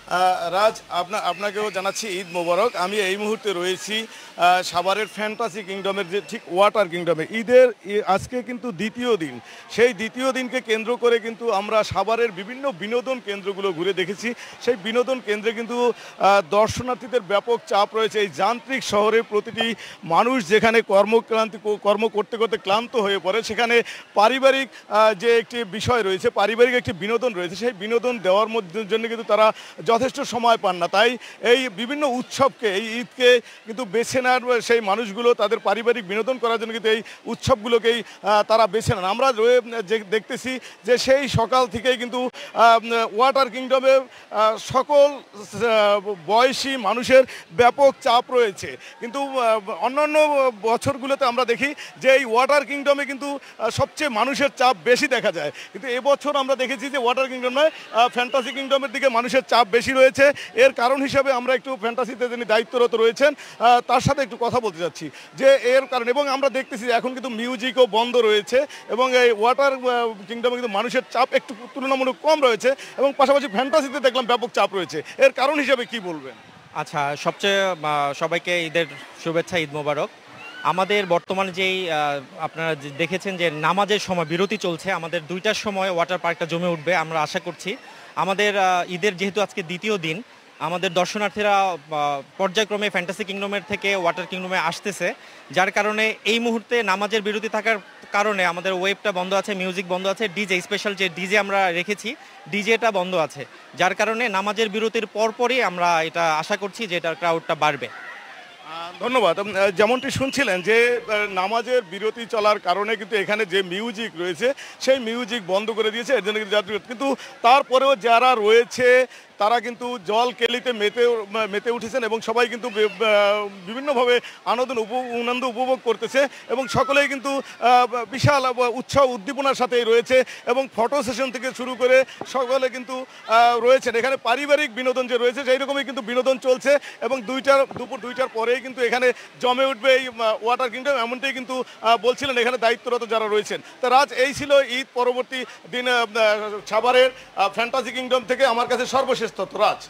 রাজ, আপনাকেও জানাচ্ছি ঈদ মোবারক। আমি এই মুহূর্তে রয়েছি সাভারের ফ্যান্টাসি কিংডমের যে ঠিক ওয়াটার কিংডমে। আজকে কিন্তু দ্বিতীয় দিন। সেই দ্বিতীয় দিনকে কেন্দ্র করে কিন্তু আমরা সাভারের বিভিন্ন বিনোদন কেন্দ্রগুলো ঘুরে দেখেছি। সেই বিনোদন কেন্দ্রে কিন্তু দর্শনার্থীদের ব্যাপক চাপ রয়েছে। এই যান্ত্রিক শহরে প্রতিটি মানুষ যেখানে কর্ম করতে করতে ক্লান্ত হয়ে পড়ে, সেখানে পারিবারিক যে একটি বিষয় রয়েছে, পারিবারিক একটি বিনোদন রয়েছে, সেই বিনোদন দেওয়ার জন্য কিন্তু তারা যথেষ্ট সময় পান না। তাই এই বিভিন্ন উৎসবকে, এই ঈদকে কিন্তু বেছে নেওয়ার সেই মানুষগুলো তাদের পারিবারিক বিনোদন করার জন্য কিন্তু এই উৎসবগুলোকেই তারা বেছে নেন। আমরা দেখতেছি যে সেই সকাল থেকেই কিন্তু ওয়াটার কিংডমে সকল বয়সী মানুষের ব্যাপক চাপ রয়েছে। কিন্তু অন্যান্য বছরগুলোতে আমরা দেখি যে এই ওয়াটার কিংডমে কিন্তু সবচেয়ে মানুষের চাপ বেশি দেখা যায়, কিন্তু এবছর আমরা দেখেছি যে ওয়াটার কিংডমে ফ্যান্টাসি কিংডমের দিকে মানুষের চাপ বেশি রয়েছে। এর কারণ হিসাবে আমরা একটু ফ্যান্টাসিতে যিনি দায়িত্বরত রয়েছেন তার সাথে একটু কথা বলতে যাচ্ছি যে এর কারণ। এবং আমরা দেখতেছি এখন কিন্তু মিউজিকও বন্ধ রয়েছে এবং এই ওয়াটার কিংডমে কিন্তু মানুষের চাপ একটু তুলনামূলক কম রয়েছে এবং পাশাপাশি ফ্যান্টাসিতে দেখলাম ব্যাপক চাপ রয়েছে। এর কারণ হিসাবে কি বলবেন? আচ্ছা, সবচেয়ে সবাইকে ঈদের শুভেচ্ছা, ঈদ মোবারক। আমাদের বর্তমানে যেই আপনারা দেখেছেন যে নামাজের সময় বিরতি চলছে, আমাদের 2টার সময় ওয়াটার পার্কটা জমে উঠবে আমরা আশা করছি। আমাদের ঈদের যেহেতু আজকে দ্বিতীয় দিন, আমাদের দর্শনার্থীরা পর্যায়ক্রমে ফ্যান্টাসি কিংডমের থেকে ওয়াটার কিংডমে আসতেছে, যার কারণে এই মুহূর্তে নামাজের বিরতি থাকার কারণে আমাদের ওয়েবটা বন্ধ আছে, মিউজিক বন্ধ আছে, ডিজে স্পেশাল যে ডিজে আমরা রেখেছি ডিজেটা বন্ধ আছে, যার কারণে নামাজের বিরতির পরপরই আমরা এটা আশা করছি যে এটার ক্রাউডটা বাড়বে। ধন্যবাদ। যেমনটি শুনছিলেন যে নামাজের বিরতি চলার কারণে কিন্তু এখানে যে মিউজিক রয়েছে সেই মিউজিক বন্ধ করে দিয়েছে, এর জন্য কিন্তু তারপরেও যারা রয়েছে তারা কিন্তু জল কেলিতে মেতে উঠেছেন এবং সবাই কিন্তু বিভিন্নভাবে আনন্দ উপভোগ করতেছে এবং সকলেই কিন্তু বিশাল উৎসাহ উদ্দীপনার সাথেই রয়েছে এবং ফটো সেশন থেকে শুরু করে সকলে কিন্তু রয়েছেন। এখানে পারিবারিক বিনোদন যে রয়েছে সেই রকমই কিন্তু বিনোদন চলছে এবং দুপুর 2টার পরেই কিন্তু এখানে জমে উঠবে এই ওয়াটার কিংডম, এমনটাই কিন্তু বলছিলেন এখানে দায়িত্বরত যারা রয়েছেন। তা রাজ, এই ছিল ঈদ পরবর্তী দিন সাভারের ফ্যান্টাসি কিংডম থেকে আমার কাছে সর্বশেষ তথ্য। রাজ।